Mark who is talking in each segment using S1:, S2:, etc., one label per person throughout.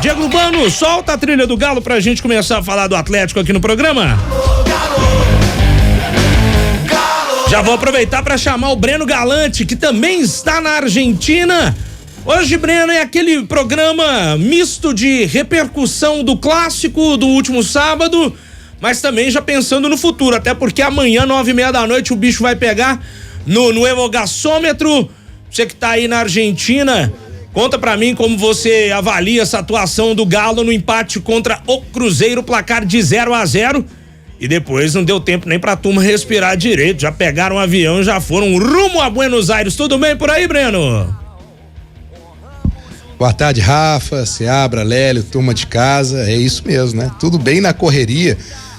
S1: Diego Urbano, solta a trilha do Galo pra gente começar a falar do Atlético aqui no programa. Já vou aproveitar para chamar o Breno Galante, que também está na Argentina. Hoje, Breno, é aquele programa misto de repercussão do clássico do último sábado, mas também já pensando no futuro, até porque amanhã, 9:30 da noite, o bicho vai pegar no Evogasômetro. Você que tá aí na Argentina, conta pra mim como você avalia essa atuação do Galo no empate contra o Cruzeiro, placar de 0-0. E depois não deu tempo nem pra turma respirar direito, já pegaram um avião e já foram rumo a Buenos Aires. Tudo bem por aí, Breno?
S2: Boa tarde, Rafa, Seabra, Lélio, turma de casa, é isso mesmo, né? Tudo bem na correria,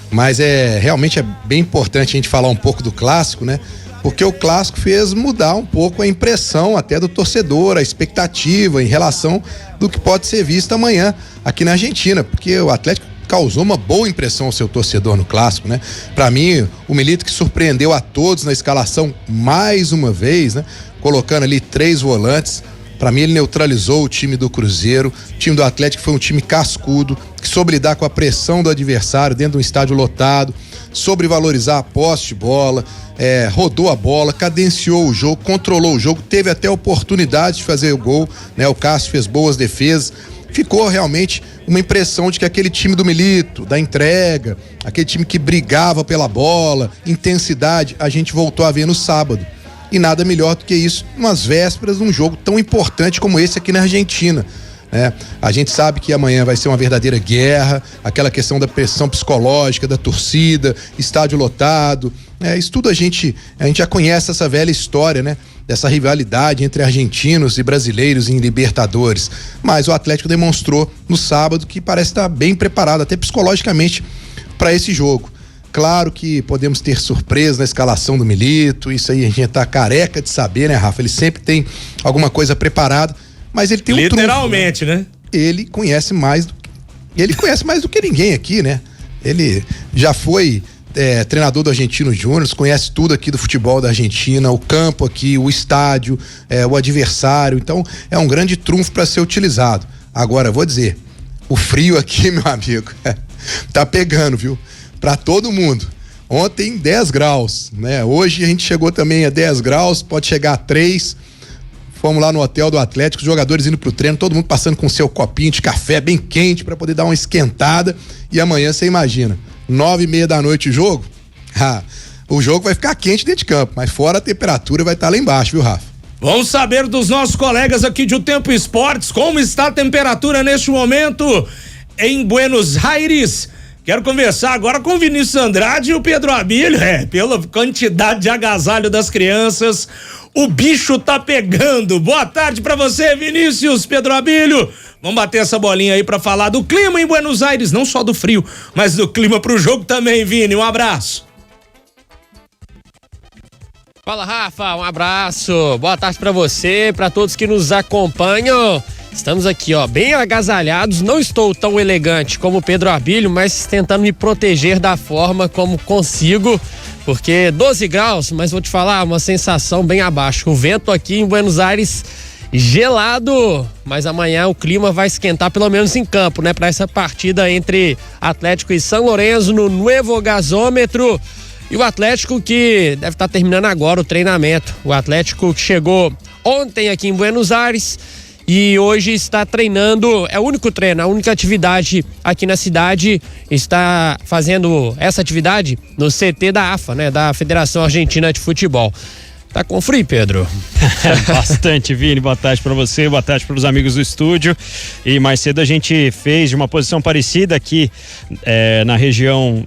S2: mas realmente é bem importante a gente falar um pouco do clássico, né? Porque o clássico fez mudar um pouco a impressão até do torcedor, a expectativa em relação do que pode ser visto amanhã aqui na Argentina, porque o Atlético causou uma boa impressão ao seu torcedor no clássico, né? Pra mim, o Milito que surpreendeu a todos na escalação mais uma vez, né? Colocando ali 3 volantes. Pra mim, ele neutralizou o time do Cruzeiro. O time do Atlético foi um time cascudo, que soube lidar com a pressão do adversário dentro de um estádio lotado, soube valorizar a posse de bola, rodou a bola, cadenciou o jogo, controlou o jogo, teve até oportunidade de fazer o gol, né? O Cássio fez boas defesas. Ficou realmente uma impressão de que aquele time do Milito, da entrega, aquele time que brigava pela bola, intensidade, a gente voltou a ver no sábado. E nada melhor do que isso, umas vésperas de um jogo tão importante como esse aqui na Argentina, né? A gente sabe que amanhã vai ser uma verdadeira guerra, aquela questão da pressão psicológica, da torcida, estádio lotado, isso tudo a gente já conhece essa velha história, né? Dessa rivalidade entre argentinos e brasileiros em Libertadores, mas o Atlético demonstrou no sábado que parece estar bem preparado até psicologicamente para esse jogo. Claro que podemos ter surpresa na escalação do Milito, isso aí a gente tá careca de saber, né, Rafa? Ele sempre tem alguma coisa preparada, mas ele tem um trunfo,
S1: literalmente, né?
S2: Ele conhece mais do que ninguém aqui, né? Ele já foi treinador do Argentino Júnior, conhece tudo aqui do futebol da Argentina, o campo aqui, o estádio, o adversário, então é um grande trunfo para ser utilizado. Agora, vou dizer, o frio aqui, meu amigo, tá pegando, viu? Para todo mundo. Ontem 10 graus, né? Hoje a gente chegou também a 10 graus, pode chegar a 3. Fomos lá no hotel do Atlético, os jogadores indo pro treino, todo mundo passando com seu copinho de café bem quente para poder dar uma esquentada. E amanhã você imagina, 9:30 da noite o jogo? O jogo vai ficar quente dentro de campo, mas fora a temperatura vai estar lá embaixo, viu, Rafa?
S1: Vamos saber dos nossos colegas aqui de O Tempo Esportes, como está a temperatura neste momento em Buenos Aires. Quero conversar agora com o Vinícius Andrade e o Pedro Abílio, pela quantidade de agasalho das crianças, o bicho tá pegando. Boa tarde pra você, Vinícius, Pedro Abílio. Vamos bater essa bolinha aí pra falar do clima em Buenos Aires, não só do frio, mas do clima pro jogo também, Vini. Um abraço.
S3: Fala, Rafa, um abraço. Boa tarde pra você, pra todos que nos acompanham. Estamos aqui, bem agasalhados. Não estou tão elegante como o Pedro Abílio, mas tentando me proteger da forma como consigo, porque 12 graus, mas vou te falar, uma sensação bem abaixo. O vento aqui em Buenos Aires gelado, mas amanhã o clima vai esquentar, pelo menos em campo, né? Para essa partida entre Atlético e São Lourenço no Evogasômetro. E o Atlético que deve estar terminando agora o treinamento. O Atlético que chegou ontem aqui em Buenos Aires e hoje está treinando, é o único treino, a única atividade aqui na cidade, está fazendo essa atividade no CT da AFA, né? Da Federação Argentina de Futebol. Tá com frio, Pedro?
S4: Bastante, Vini. Boa tarde para você, boa tarde para os amigos do estúdio. E mais cedo a gente fez de uma posição parecida aqui na região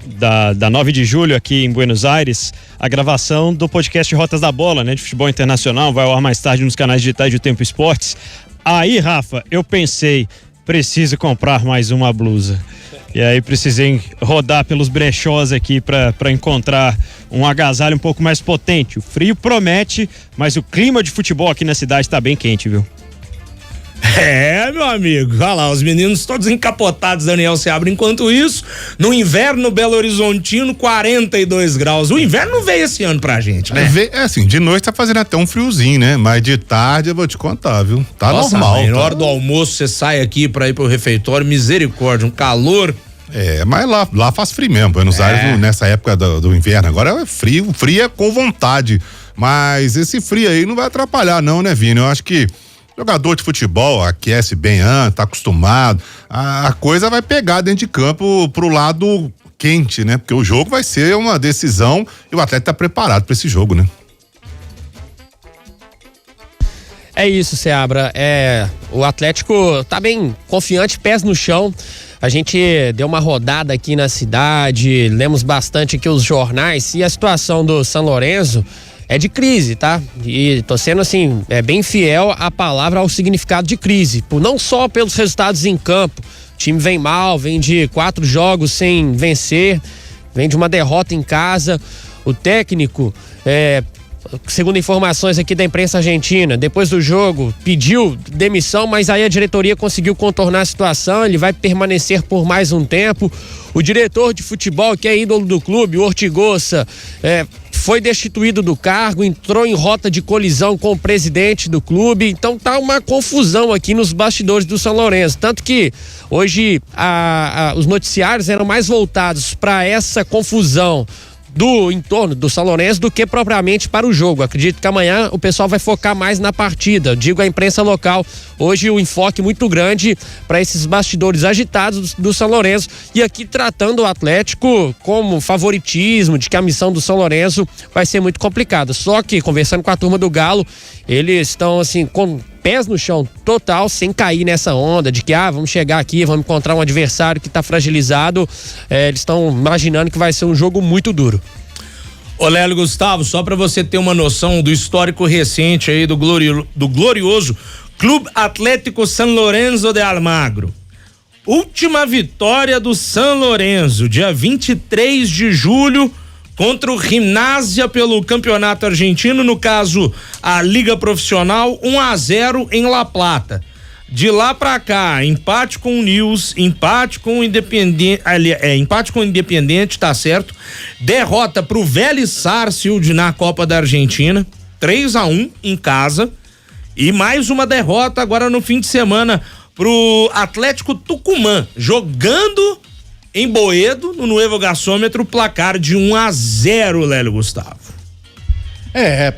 S4: da 9 de julho, aqui em Buenos Aires, a gravação do podcast Rotas da Bola, né? De futebol internacional, vai ao ar mais tarde nos canais digitais de O Tempo Esportes. Aí, Rafa, eu pensei, preciso comprar mais uma blusa. E aí precisei rodar pelos brechós aqui para encontrar um agasalho um pouco mais potente. O frio promete, mas o clima de futebol aqui na cidade está bem quente, viu?
S1: Meu amigo, olha lá, os meninos todos encapotados, Daniel Seabra. Enquanto isso, no inverno Belo Horizontino, 42 graus. O inverno não veio esse ano pra gente, né?
S5: Assim, de noite tá fazendo até um friozinho, né? Mas de tarde eu vou te contar, viu? Tá normal.
S1: Na hora do almoço você sai aqui pra ir pro refeitório, misericórdia, um calor.
S5: Mas lá faz frio mesmo. Buenos Aires, nessa época do inverno, agora é frio é com vontade. Mas esse frio aí não vai atrapalhar não, né, Vini? Eu acho que jogador de futebol aquece bem antes, tá acostumado. A coisa vai pegar dentro de campo pro lado quente, né? Porque o jogo vai ser uma decisão e o atleta tá preparado pra esse jogo, né?
S3: É isso, Seabra. O Atlético tá bem confiante, pés no chão. A gente deu uma rodada aqui na cidade, lemos bastante aqui os jornais e a situação do São Lourenço é de crise, tá? E tô sendo assim, bem fiel à palavra, ao significado de crise, não só pelos resultados em campo. O time vem mal, vem de 4 jogos sem vencer, vem de uma derrota em casa. O técnico, segundo informações aqui da imprensa argentina, depois do jogo pediu demissão, mas aí a diretoria conseguiu contornar a situação, ele vai permanecer por mais um tempo. O diretor de futebol, que é ídolo do clube, o Ortigosa, foi destituído do cargo, entrou em rota de colisão com o presidente do clube, então tá uma confusão aqui nos bastidores do São Lourenço, tanto que hoje os noticiários eram mais voltados para essa confusão do entorno do São Lourenço do que propriamente para o jogo. Acredito que amanhã o pessoal vai focar mais na partida, digo a imprensa local. Hoje o enfoque muito grande para esses bastidores agitados do São Lourenço e aqui tratando o Atlético como favoritismo, de que a missão do São Lourenço vai ser muito complicada. Só que conversando com a turma do Galo, eles estão assim com pés no chão total, sem cair nessa onda de que vamos chegar aqui, vamos encontrar um adversário que está fragilizado. Eles estão imaginando que vai ser um jogo muito duro.
S1: Ô Lélio Gustavo, só para você ter uma noção do histórico recente aí do glorioso Clube Atlético San Lorenzo de Almagro. Última vitória do San Lorenzo, dia 23 de julho, contra o Gimnasia pelo Campeonato Argentino, no caso a Liga Profissional, 1-0 em La Plata. De lá pra cá, empate com o Nils, empate com o Independiente, tá certo? Derrota pro Vélez Sarsfield na Copa da Argentina, 3-1 em casa. E mais uma derrota agora no fim de semana pro Atlético Tucumã, jogando em Boedo, no Nuevo Gasômetro, placar de 1-0, Lélio Gustavo.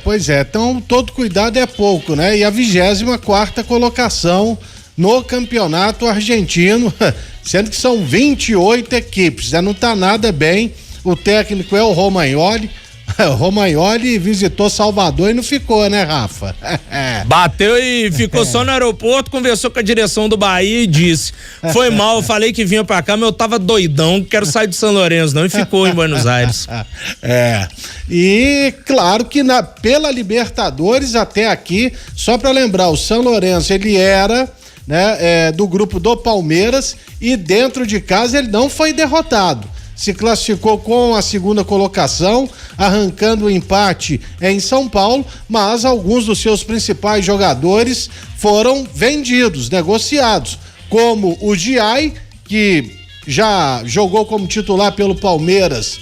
S6: Pois é, então todo cuidado é pouco, né? E a 24ª colocação no campeonato argentino, sendo que são 28 equipes, não tá nada bem. O técnico é o Romagnoli. O Romagnoli visitou Salvador e não ficou, né, Rafa?
S1: Bateu e ficou só no aeroporto, conversou com a direção do Bahia e disse: foi mal, eu falei que vinha pra cá, mas eu tava doidão, não quero sair de São Lourenço não, e ficou em Buenos Aires.
S6: E claro que pela Libertadores até aqui, só pra lembrar, o São Lourenço, ele era, né, do grupo do Palmeiras e dentro de casa ele não foi derrotado. Se classificou com a 2ª colocação, arrancando o empate em São Paulo, mas alguns dos seus principais jogadores foram vendidos, negociados, como o Giai, que já jogou como titular pelo Palmeiras,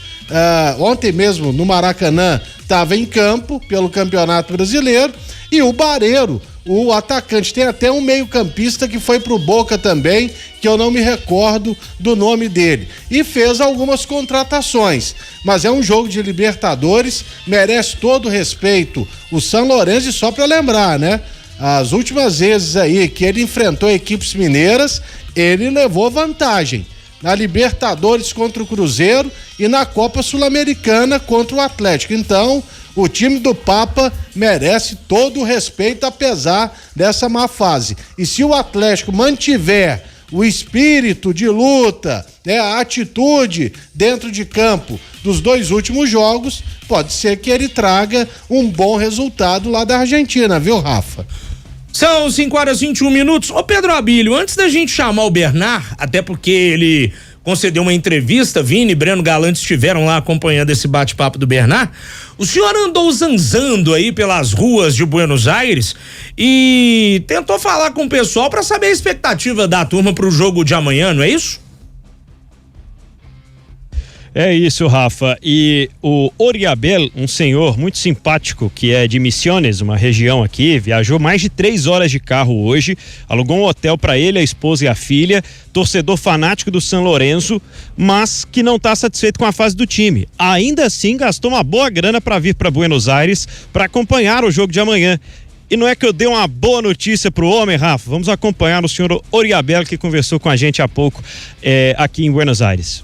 S6: ontem mesmo no Maracanã, estava em campo pelo Campeonato Brasileiro, e o Barreiro, o atacante. Tem até um meio-campista que foi pro Boca também, que eu não me recordo do nome dele. E fez algumas contratações. Mas é um jogo de Libertadores, merece todo o respeito o São Lourenço, e só para lembrar, né? As últimas vezes aí que ele enfrentou equipes mineiras, ele levou vantagem. Na Libertadores contra o Cruzeiro e na Copa Sul-Americana contra o Atlético. Então, o time do Papa merece todo o respeito, apesar dessa má fase. E se o Atlético mantiver o espírito de luta, né, a atitude dentro de campo dos 2 últimos jogos, pode ser que ele traga um bom resultado lá da Argentina, viu, Rafa?
S1: São 5h21. Ô Pedro Abílio, antes da gente chamar o Bernard, até porque ele concedeu uma entrevista. Vini e Breno Galante estiveram lá acompanhando esse bate-papo do Bernard. O senhor andou zanzando aí pelas ruas de Buenos Aires e tentou falar com o pessoal para saber a expectativa da turma pro jogo de amanhã, não é isso?
S4: É isso, Rafa. E o Oriabel, um senhor muito simpático que é de Misiones, uma região aqui, viajou mais de 3 horas de carro hoje, alugou um hotel para ele, a esposa e a filha, torcedor fanático do São Lourenço, mas que não está satisfeito com a fase do time. Ainda assim, gastou uma boa grana para vir para Buenos Aires para acompanhar o jogo de amanhã. E não é que eu dei uma boa notícia pro homem, Rafa? Vamos acompanhar o senhor Oriabel, que conversou com a gente há pouco aqui em Buenos Aires.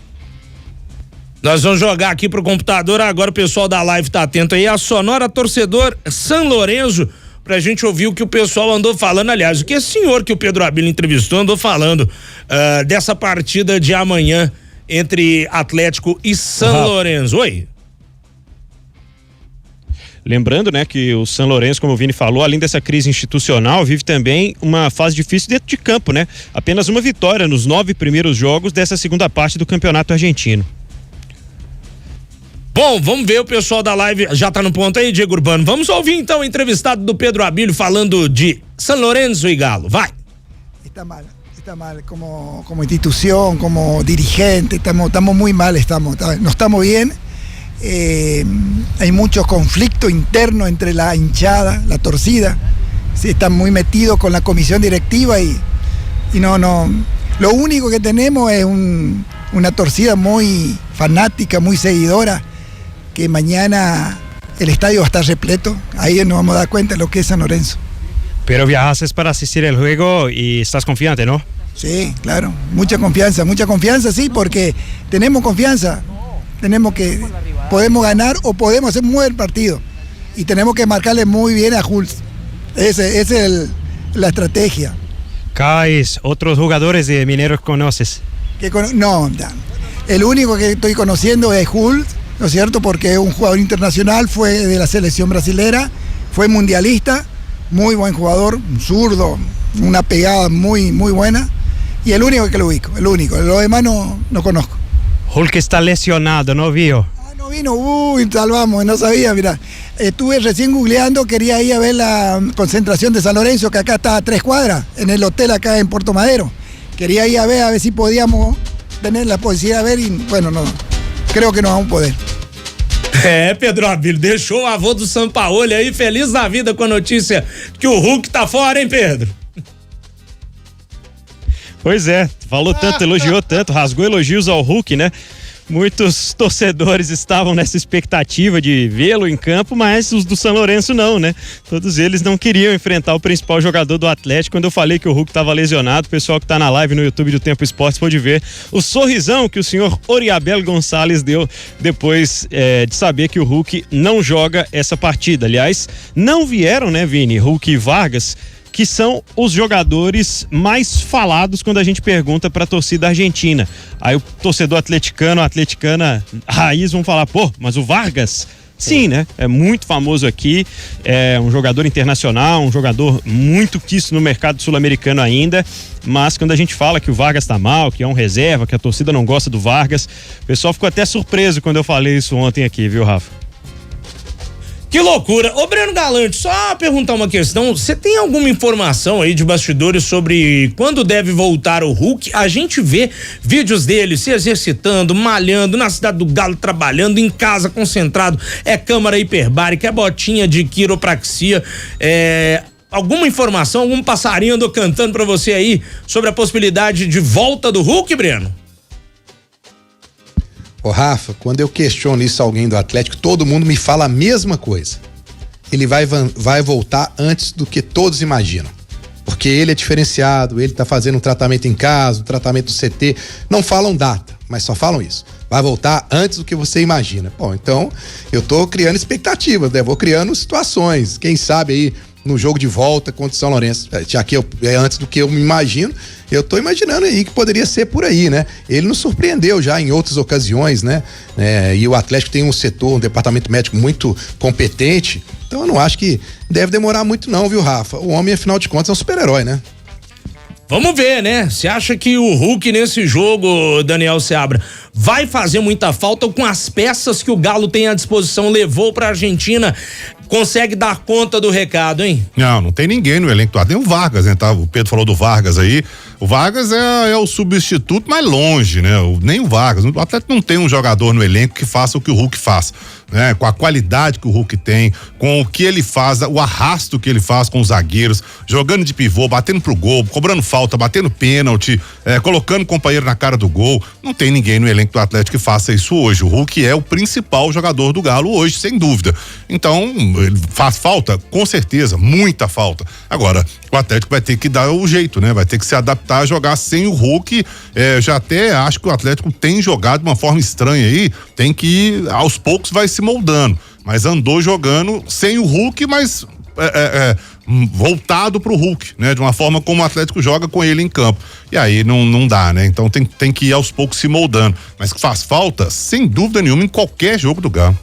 S1: Nós vamos jogar aqui pro computador, agora o pessoal da live tá atento aí, a Sonora Torcedor São Lourenço, pra gente ouvir o que o pessoal andou falando, aliás, o que esse senhor que o Pedro Abílio entrevistou andou falando dessa partida de amanhã entre Atlético e São Lourenço. Oi?
S4: Lembrando, né, que o São Lourenço, como o Vini falou, além dessa crise institucional, vive também uma fase difícil dentro de campo, né? Apenas uma vitória nos 9 primeiros jogos dessa segunda parte do Campeonato Argentino.
S1: Bom, vamos ver, o pessoal da live já tá no ponto aí, Diego Urbano. Vamos ouvir então o entrevistado do Pedro Abílio falando de São Lourenço e Galo. Vai.
S7: Está mal como institución, como dirigente, estamos muy mal, no estamos bien. Hay mucho conflicto interno entre la hinchada, la torcida. Sí, están muy metidos con la comisión directiva y no. Lo único que tenemos es una torcida muy fanática, muy seguidora, que mañana el estadio va a estar repleto. Ahí nos vamos a dar cuenta de lo que es San Lorenzo.
S4: Pero viajaste para asistir al juego y estás confiante, ¿no?
S7: Sí, claro, mucha confianza, sí, porque tenemos confianza, podemos ganar o podemos hacer un buen partido y tenemos que marcarle muy bien a Hulz. Esa es la estrategia.
S4: Cais, otros jugadores de Mineros conoces.
S7: No, el único que estoy conociendo es Hulz, ¿no es cierto? Porque es un jugador internacional, fue de la selección brasilera, fue mundialista, muy buen jugador, un zurdo, una pegada muy, muy buena. Y el único que lo ubico, los demás no conozco.
S4: Hulk está lesionado, ¿no vio?
S7: No vino, salvamos, no sabía, mira. Estuve recién googleando, quería ir a ver la concentración de San Lorenzo, que acá está a 3 cuadras, en el hotel acá en Puerto Madero. Quería ir a ver si podíamos tener la posibilidad de ver y bueno, no, creo que no vamos a poder.
S1: Pedro Abílio, deixou o avô do Sampaoli aí feliz da vida com a notícia que o Hulk tá fora, hein, Pedro?
S4: Pois é, falou tanto, elogiou tanto, rasgou elogios ao Hulk, né? Muitos torcedores estavam nessa expectativa de vê-lo em campo, mas os do São Lourenço não, né? Todos eles não queriam enfrentar o principal jogador do Atlético. Quando eu falei que o Hulk estava lesionado, o pessoal que está na live no YouTube do Tempo Esportes pôde ver o sorrisão que o senhor Oriabel Gonçalves deu depois de saber que o Hulk não joga essa partida. Aliás, não vieram, né, Vini, Hulk e Vargas, que são os jogadores mais falados quando a gente pergunta para a torcida argentina. Aí o torcedor atleticana raiz vão falar, pô, mas o Vargas? Sim, né? É muito famoso aqui, é um jogador internacional, um jogador muito quisto no mercado sul-americano ainda, mas quando a gente fala que o Vargas tá mal, que é um reserva, que a torcida não gosta do Vargas, o pessoal ficou até surpreso quando eu falei isso ontem aqui, viu, Rafa?
S1: Que loucura. Ô, Breno Galante, só perguntar uma questão, você tem alguma informação aí de bastidores sobre quando deve voltar o Hulk? A gente vê vídeos dele se exercitando, malhando, na cidade do Galo trabalhando, em casa concentrado, câmara hiperbárica, botinha de quiropraxia, alguma informação, algum passarinho andou cantando pra você aí sobre a possibilidade de volta do Hulk, Breno?
S2: Ô Rafa, quando eu questiono isso a alguém do Atlético, todo mundo me fala a mesma coisa. Ele vai voltar antes do que todos imaginam. Porque ele é diferenciado, ele tá fazendo um tratamento em casa, um tratamento do CT. Não falam data, mas só falam isso. Vai voltar antes do que você imagina. Bom, então eu tô criando expectativas, né? Vou criando situações. Quem sabe aí no jogo de volta contra o São Lourenço, já que antes do que eu me imagino, eu tô imaginando aí que poderia ser por aí, né? Ele nos surpreendeu já em outras ocasiões, né? E o Atlético tem um setor, um departamento médico muito competente, então eu não acho que deve demorar muito não, viu, Rafa? O homem, afinal de contas, é um super-herói, né?
S1: Vamos ver, né? Você acha que o Hulk nesse jogo, Daniel Seabra, vai fazer muita falta ou com as peças que o Galo tem à disposição, levou pra Argentina, consegue dar conta do recado, hein?
S5: Não tem ninguém no elenco. Tem o Vargas, né? O Pedro falou do Vargas aí. O Vargas é o substituto mais longe, né? Nem o Vargas. O Atlético não tem um jogador no elenco que faça o que o Hulk faz, né? Com a qualidade que o Hulk tem, com o que ele faz, o arrasto que ele faz com os zagueiros, jogando de pivô, batendo pro gol, cobrando falta, batendo pênalti, colocando o companheiro na cara do gol. Não tem ninguém no elenco do Atlético que faça isso hoje. O Hulk é o principal jogador do Galo hoje, sem dúvida. Então, ele faz falta? Com certeza, muita falta. Agora, o Atlético vai ter que dar o jeito, né? Vai ter que se adaptar a jogar sem o Hulk. Já até acho que o Atlético tem jogado de uma forma estranha aí, tem que aos poucos vai se moldando, mas andou jogando sem o Hulk, mas voltado pro Hulk, né? De uma forma como o Atlético joga com ele em campo. E aí não dá, né? Então tem que ir aos poucos se moldando. Mas que faz falta, sem dúvida nenhuma, em qualquer jogo do Galo.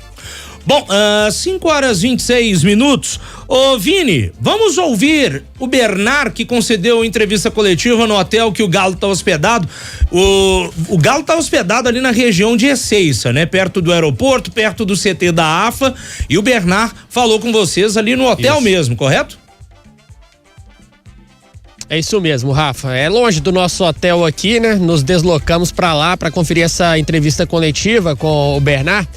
S1: Bom, 5h26. Ô Vini, vamos ouvir o Bernard, que concedeu entrevista coletiva no hotel que o Galo tá hospedado. O Galo tá hospedado ali na região de Ezeiza, né? Perto do aeroporto, perto do CT da AFA, e o Bernard falou com vocês ali no hotel mesmo, correto?
S3: É isso mesmo, Rafa. É longe do nosso hotel aqui, né? Nos deslocamos para lá para conferir essa entrevista coletiva com o Bernard.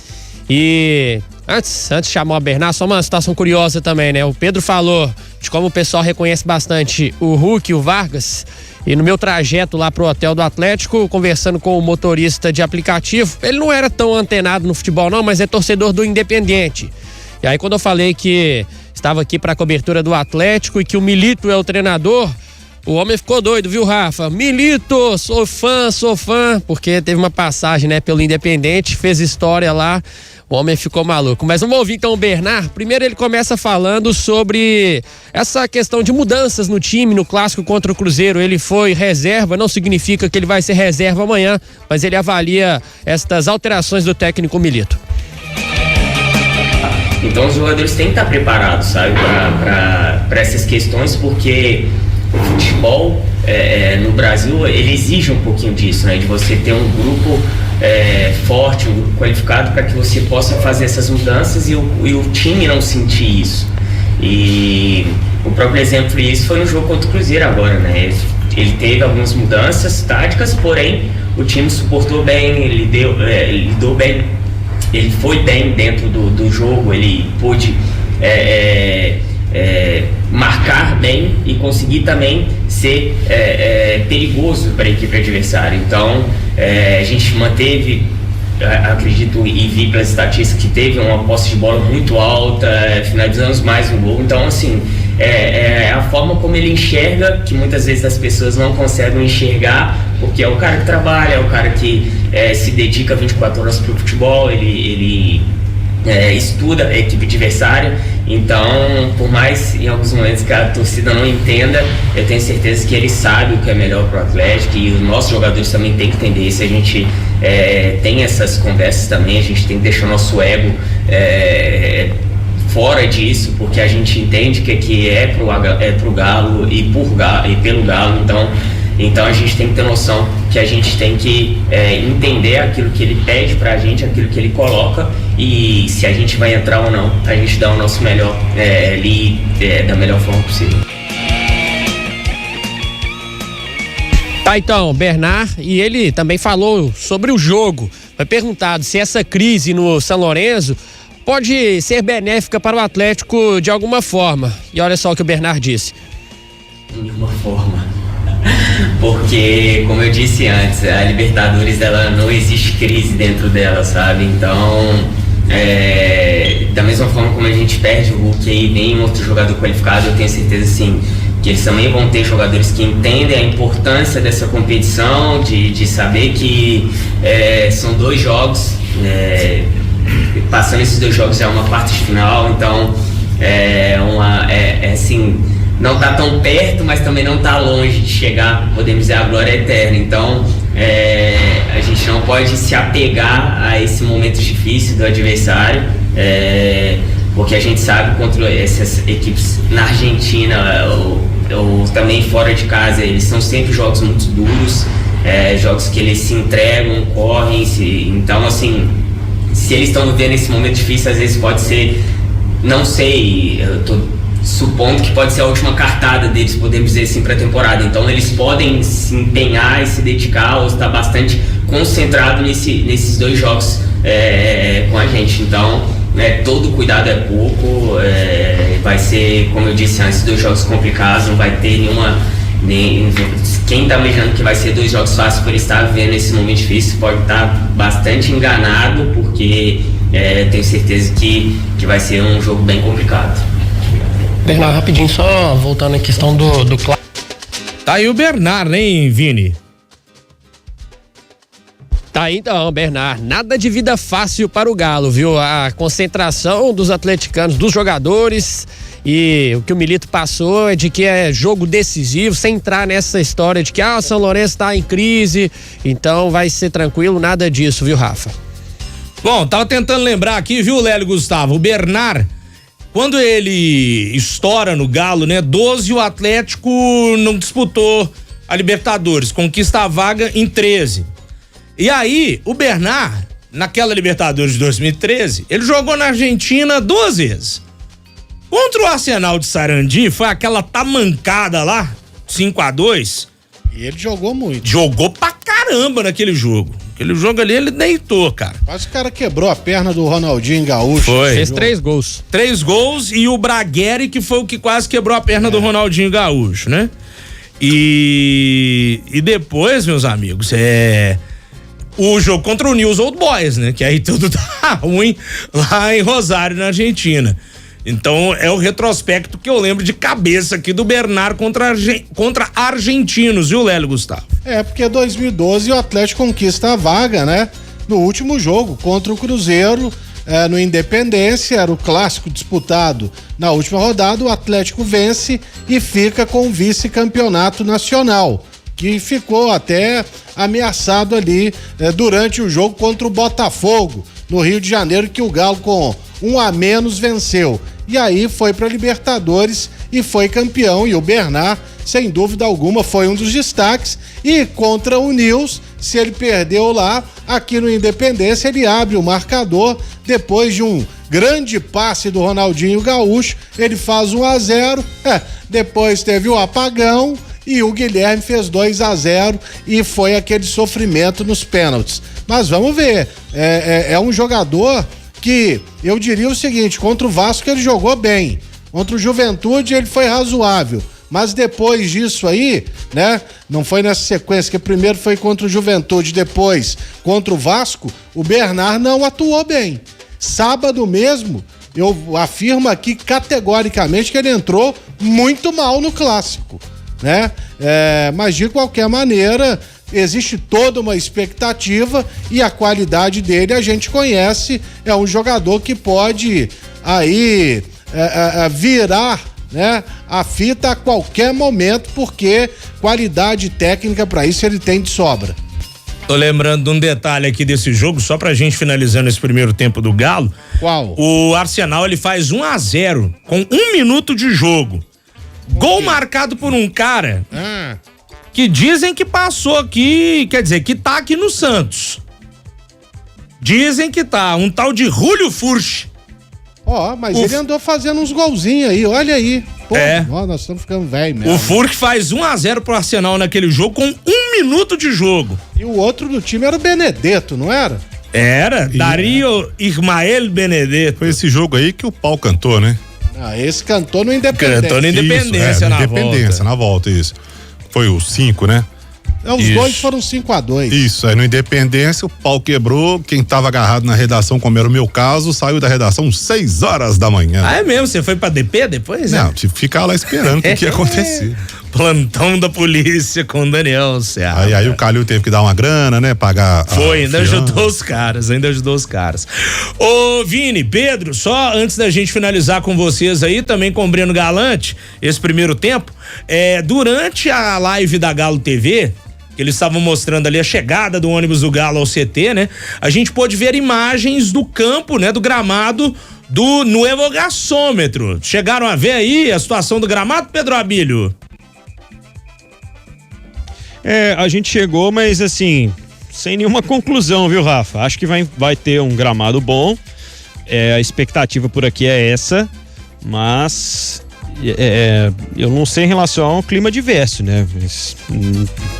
S3: E antes de chamar o Bernard, só uma situação curiosa também, né? O Pedro falou de como o pessoal reconhece bastante o Hulk e o Vargas. E no meu trajeto lá pro hotel do Atlético, conversando com o motorista de aplicativo, ele não era tão antenado no futebol não, mas é torcedor do Independiente. E aí quando eu falei que estava aqui para a cobertura do Atlético e que o Milito é o treinador, o homem ficou doido, viu, Rafa? Milito, sou fã, porque teve uma passagem, né, pelo Independente, fez história lá, o homem ficou maluco. Mas vamos ouvir então o Bernard. Primeiro ele começa falando sobre essa questão de mudanças no time, no clássico contra o Cruzeiro. Ele foi reserva, não significa que ele vai ser reserva amanhã, mas ele avalia estas alterações do técnico Milito.
S8: Então os jogadores têm que estar preparados, sabe, para essas questões, porque o futebol no Brasil, ele exige um pouquinho disso, né? De você ter um grupo forte, um grupo qualificado, para que você possa fazer essas mudanças e o time não sentir isso. E o próprio exemplo disso foi no jogo contra o Cruzeiro agora, né? Ele teve algumas mudanças táticas, porém o time suportou bem, ele lidou bem, ele foi bem dentro do jogo, ele pôde marcar bem e conseguir também ser perigoso para a equipe adversária. Então a gente manteve, acredito e vi pelas estatísticas, que teve uma posse de bola muito alta, finalizamos mais um gol. Então assim, a forma como ele enxerga, que muitas vezes as pessoas não conseguem enxergar, porque é o cara que trabalha, é o cara que se dedica 24 horas para o futebol, ele estuda a equipe adversária. Então, por mais em alguns momentos que a torcida não entenda, eu tenho certeza que ele sabe o que é melhor para o Atlético, e os nossos jogadores também têm que entender isso. A gente tem essas conversas também, a gente tem que deixar o nosso ego fora disso, porque a gente entende que é pro Galo e pelo Galo. Então a gente tem que ter noção que a gente tem que entender aquilo que ele pede pra gente, aquilo que ele coloca, e se a gente vai entrar ou não, a gente dá o nosso melhor ali da melhor forma possível.
S3: Tá, então, Bernard, e ele também falou sobre o jogo. Foi perguntado se essa crise no São Lourenço pode ser benéfica para o Atlético de alguma forma. E olha só o que o Bernard disse.
S8: De nenhuma forma. Porque, como eu disse antes, a Libertadores, ela não existe crise dentro dela, sabe? Então, da mesma forma como a gente perde o Hulk e vem um outro jogador qualificado, eu tenho certeza, sim, que eles também vão ter jogadores que entendem a importância dessa competição, de saber que são 2 jogos, passando esses 2 jogos é uma parte final. Então assim, não tá tão perto, mas também não tá longe de chegar, podemos dizer, a glória eterna. Então a gente não pode se apegar a esse momento difícil do adversário, porque a gente sabe contra essas equipes na Argentina, ou também fora de casa, eles são sempre jogos muito duros, jogos que eles se entregam, correm, então assim, se eles estão vivendo esse momento difícil, às vezes pode ser, não sei, eu tô supondo que pode ser a última cartada deles, podemos dizer assim, para a temporada. Então eles podem se empenhar e se dedicar ou estar bastante concentrado nesses 2 jogos com a gente. Então todo cuidado é pouco, vai ser, como eu disse antes, 2 jogos complicados, não vai ter quem está imaginando que vai ser 2 jogos fáceis por estar vivendo esse momento difícil pode estar bastante enganado, porque tenho certeza que vai ser um jogo bem complicado.
S9: Bernardo, rapidinho, só voltando à questão do clássico.
S1: Tá aí o Bernardo, hein, Vini?
S3: Tá aí então, Bernardo, nada de vida fácil para o Galo, viu? A concentração dos atleticanos, dos jogadores, e o que o Milito passou é de que é jogo decisivo, sem entrar nessa história de que o São Lourenço tá em crise, então vai ser tranquilo, nada disso, viu, Rafa?
S1: Bom, tava tentando lembrar aqui, viu, Lélio Gustavo, o Bernard, quando ele estoura no Galo, né, 12, o Atlético não disputou a Libertadores, conquista a vaga em 13. E aí, o Bernard, naquela Libertadores de 2013, ele jogou na Argentina 2 vezes. Contra o Arsenal de Sarandi, foi aquela tamancada lá, 5-2.
S6: E ele jogou muito.
S1: Jogou pra caramba naquele jogo. Aquele jogo ali, ele deitou, cara.
S6: Quase o cara quebrou a perna do Ronaldinho Gaúcho.
S1: Foi.
S3: Fez 3 gols.
S1: 3 gols e o Bragueri, que foi o que quase quebrou a perna do Ronaldinho Gaúcho, né? E depois, meus amigos, o jogo contra o News Old Boys, né? Que aí tudo tá ruim lá em Rosário, na Argentina. Então é o retrospecto que eu lembro de cabeça aqui do Bernard contra argentinos, viu, Lélio Gustavo?
S6: Porque 2012 o Atlético conquista a vaga, né? No último jogo contra o Cruzeiro, no Independência, era o clássico disputado na última rodada, o Atlético vence e fica com o vice-campeonato nacional, que ficou até ameaçado ali durante o jogo contra o Botafogo, no Rio de Janeiro, que o Galo com 1 a menos venceu. E aí foi para Libertadores e foi campeão, e o Bernard, sem dúvida alguma, foi um dos destaques. E contra o News, se ele perdeu lá, aqui no Independência ele abre o marcador depois de um grande passe do Ronaldinho Gaúcho, ele faz 1-0, depois teve o apagão e o Guilherme fez 2-0 e foi aquele sofrimento nos pênaltis. Mas vamos ver, é um jogador que eu diria o seguinte: contra o Vasco ele jogou bem, contra o Juventude ele foi razoável, mas depois disso aí, né, não foi nessa sequência, que primeiro foi contra o Juventude, depois contra o Vasco, o Bernard não atuou bem. Sábado mesmo, eu afirmo aqui categoricamente que ele entrou muito mal no clássico, né? Mas de qualquer maneira, existe toda uma expectativa e a qualidade dele a gente conhece, é um jogador que pode aí virar, né, a fita a qualquer momento, porque qualidade técnica para isso ele tem de sobra.
S1: Tô lembrando de um detalhe aqui desse jogo, só pra gente finalizando esse primeiro tempo do Galo.
S6: Qual?
S1: O Arsenal, ele faz 1-0 com 1 minuto de jogo. Gol marcado por um cara que dizem que passou aqui, quer dizer, que tá aqui no Santos. Dizem que tá, um tal de Julio Furch.
S6: Mas ele andou fazendo uns golzinhos aí, olha aí. Pô, nós estamos ficando velho mesmo.
S1: O Furch faz 1-0 pro Arsenal naquele jogo com 1 minuto de jogo.
S6: E o outro do time era o Benedetto, não era?
S1: Era, Dario Ismael Benedetto.
S5: Foi esse jogo aí que o pau cantou, né?
S6: Esse cantou no Independência.
S1: Cantou no Independência,
S5: na Independência, na volta, isso. Foi o 5, né?
S6: Os gols foram 5-2.
S5: Isso, aí no Independência o pau quebrou, quem tava agarrado na redação, como era o meu caso, saiu da redação 6 horas da manhã.
S1: É mesmo? Você foi pra DP depois?
S5: Não, tive que ficar lá esperando o que ia acontecer.
S1: Plantão da polícia com o Daniel Serra.
S5: Aí o Calil teve que dar uma grana, né? Pagar.
S1: Ainda ajudou os caras. Ô Vini, Pedro, só antes da gente finalizar com vocês aí, também com o Breno Galante, esse primeiro tempo, durante a live da Galo TV, que eles estavam mostrando ali a chegada do ônibus do Galo ao CT, né? A gente pôde ver imagens do campo, né? Do gramado do Nuevo Gasômetro. Chegaram a ver aí a situação do gramado, Pedro Abílio?
S4: A gente chegou, mas assim, sem nenhuma conclusão, viu, Rafa? Acho que vai ter um gramado bom. A expectativa por aqui é essa, mas eu não sei em relação ao clima adverso, né?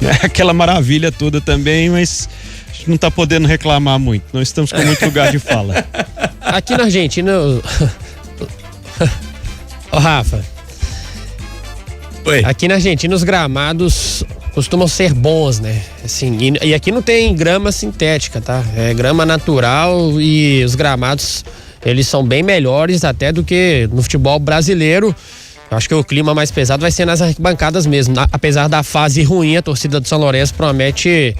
S4: É aquela maravilha toda também, mas a gente não tá podendo reclamar muito. Não estamos com muito lugar de fala.
S3: Aqui na Argentina, Rafa.
S1: Oi.
S3: Aqui na Argentina os gramados costumam ser bons, né? Assim, e aqui não tem grama sintética, tá? É grama natural e os gramados, eles são bem melhores até do que no futebol brasileiro. Eu acho que o clima mais pesado vai ser nas arquibancadas mesmo. Apesar da fase ruim, a torcida do São Lourenço promete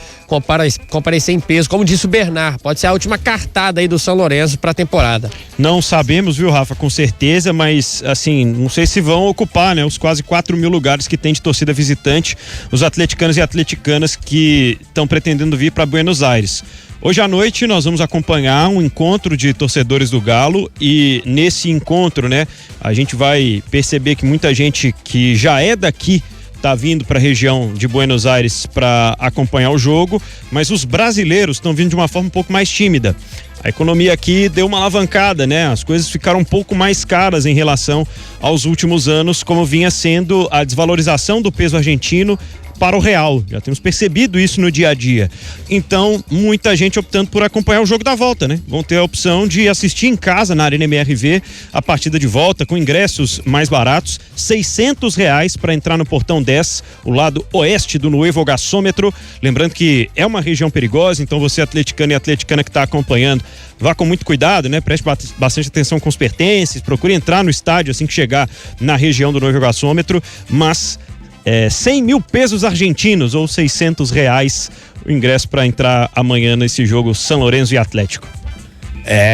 S3: comparecer em peso. Como disse o Bernard, pode ser a última cartada aí do São Lourenço para a temporada.
S4: Não sabemos, viu, Rafa, com certeza, mas assim, não sei se vão ocupar, né, os quase 4.000 lugares que tem de torcida visitante, os atleticanos e atleticanas que estão pretendendo vir para Buenos Aires. Hoje à noite nós vamos acompanhar um encontro de torcedores do Galo e nesse encontro, né, a gente vai perceber que muita gente que já é daqui tá vindo para a região de Buenos Aires para acompanhar o jogo, mas os brasileiros estão vindo de uma forma um pouco mais tímida. A economia aqui deu uma alavancada, né? As coisas ficaram um pouco mais caras em relação aos últimos anos, como vinha sendo a desvalorização do peso argentino para o real. Já temos percebido isso no dia a dia. Então, muita gente optando por acompanhar o jogo da volta, né? Vão ter a opção de assistir em casa na Arena MRV a partida de volta com ingressos mais baratos, R$600 para entrar no portão 10, o lado oeste do Nuevo Gasômetro. Lembrando que é uma região perigosa, então você atleticano e atleticana que está acompanhando, vá com muito cuidado, né? Preste bastante atenção com os pertences, procure entrar no estádio assim que chegar na região do Nuevo Gasômetro, mas 100 mil pesos argentinos ou R$600 o ingresso para entrar amanhã nesse jogo São Lourenço e Atlético.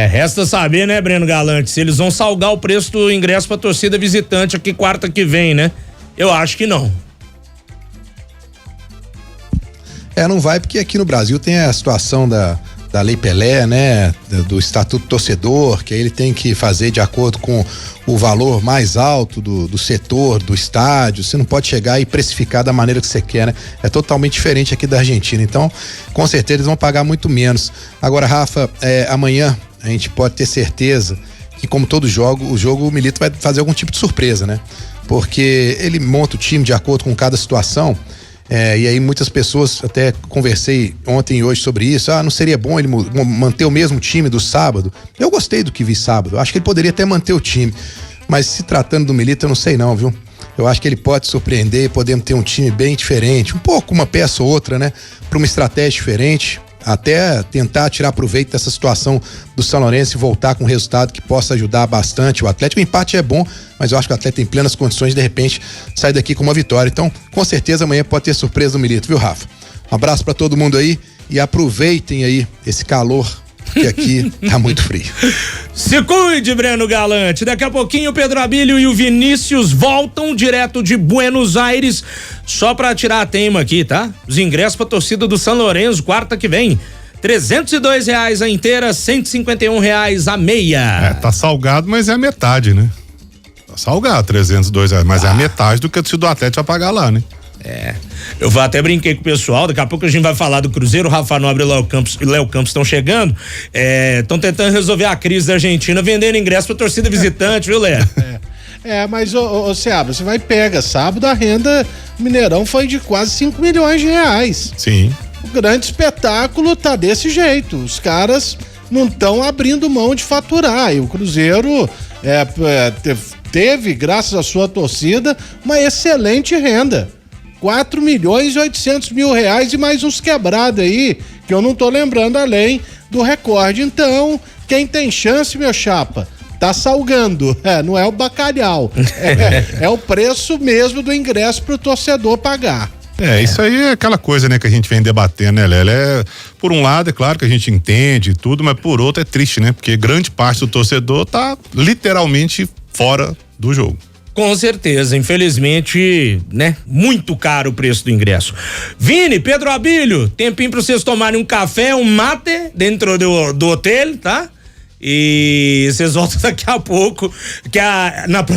S1: Resta saber, né, Breno Galante, se eles vão salgar o preço do ingresso para torcida visitante aqui quarta que vem, né? Eu acho que não.
S2: Não vai, porque aqui no Brasil tem a situação da Lei Pelé, né? Do Estatuto Torcedor, que aí ele tem que fazer de acordo com o valor mais alto do setor, do estádio. Você não pode chegar e precificar da maneira que você quer, né? É totalmente diferente aqui da Argentina. Então, com certeza eles vão pagar muito menos. Agora, Rafa, amanhã a gente pode ter certeza que, como todo jogo, o Milito vai fazer algum tipo de surpresa, né? Porque ele monta o time de acordo com cada situação. E aí muitas pessoas, até conversei ontem e hoje sobre isso, não seria bom ele manter o mesmo time do sábado? Eu gostei do que vi sábado, eu acho que ele poderia até manter o time, mas se tratando do Milito eu não sei não, viu? Eu acho que ele pode surpreender e podemos ter um time bem diferente, um pouco uma peça ou outra, né? Para uma estratégia diferente, até tentar tirar proveito dessa situação do São Lourenço e voltar com um resultado que possa ajudar bastante o Atlético. O empate é bom, mas eu acho que o Atlético tem plenas condições de repente sair daqui com uma vitória. Então, com certeza amanhã pode ter surpresa do Milito, viu, Rafa? Um abraço para todo mundo aí e aproveitem aí esse calor, que aqui tá muito frio.
S1: Se cuide, Breno Galante. Daqui a pouquinho o Pedro Abílio e o Vinícius voltam direto de Buenos Aires, só pra tirar a teima aqui, tá? Os ingressos pra torcida do São Lourenço, quarta que vem. R$302 a inteira, R$151 a meia.
S5: Tá salgado, mas é a metade, né? Tá salgado, R$302, mas é a metade do que o do Atlético vai pagar lá, né?
S1: Eu até brinquei com o pessoal, daqui a pouco a gente vai falar do Cruzeiro, o Rafa Nobre e Léo Campos estão chegando, estão tentando resolver a crise da Argentina vendendo ingresso pra torcida visitante, viu, Léo?
S6: Mas ô Seabra, você vai pegar sábado, a renda Mineirão foi de quase 5 milhões de reais.
S5: Sim.
S6: O grande espetáculo tá desse jeito, os caras não estão abrindo mão de faturar, e o Cruzeiro teve, graças à sua torcida, uma excelente renda. 4 milhões e 800 mil reais e mais uns quebrados aí, que eu não tô lembrando além do recorde. Então, quem tem chance, meu chapa, tá salgando, não é o bacalhau, é o preço mesmo do ingresso pro torcedor pagar.
S5: Isso aí é aquela coisa, né, que a gente vem debatendo, né, Lélia? Por um lado, é claro que a gente entende tudo, mas por outro é triste, né? Porque grande parte do torcedor tá literalmente fora do jogo.
S1: Com certeza, infelizmente, né? Muito caro o preço do ingresso. Vini, Pedro Abílio, tempinho pra vocês tomarem um café, um mate dentro do hotel, tá? E vocês voltam daqui a pouco, que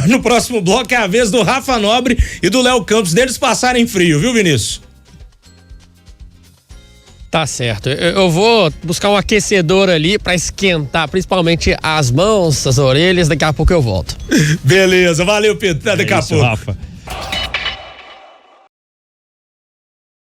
S1: no próximo bloco é a vez do Rafa Nobre e do Léo Campos, deles passarem frio, viu, Vinícius?
S3: Tá certo. Eu vou buscar um aquecedor ali pra esquentar, principalmente as mãos, as orelhas. Daqui a pouco eu volto.
S1: Beleza, valeu, Pedro. Até daqui a pouco.
S4: Rafa.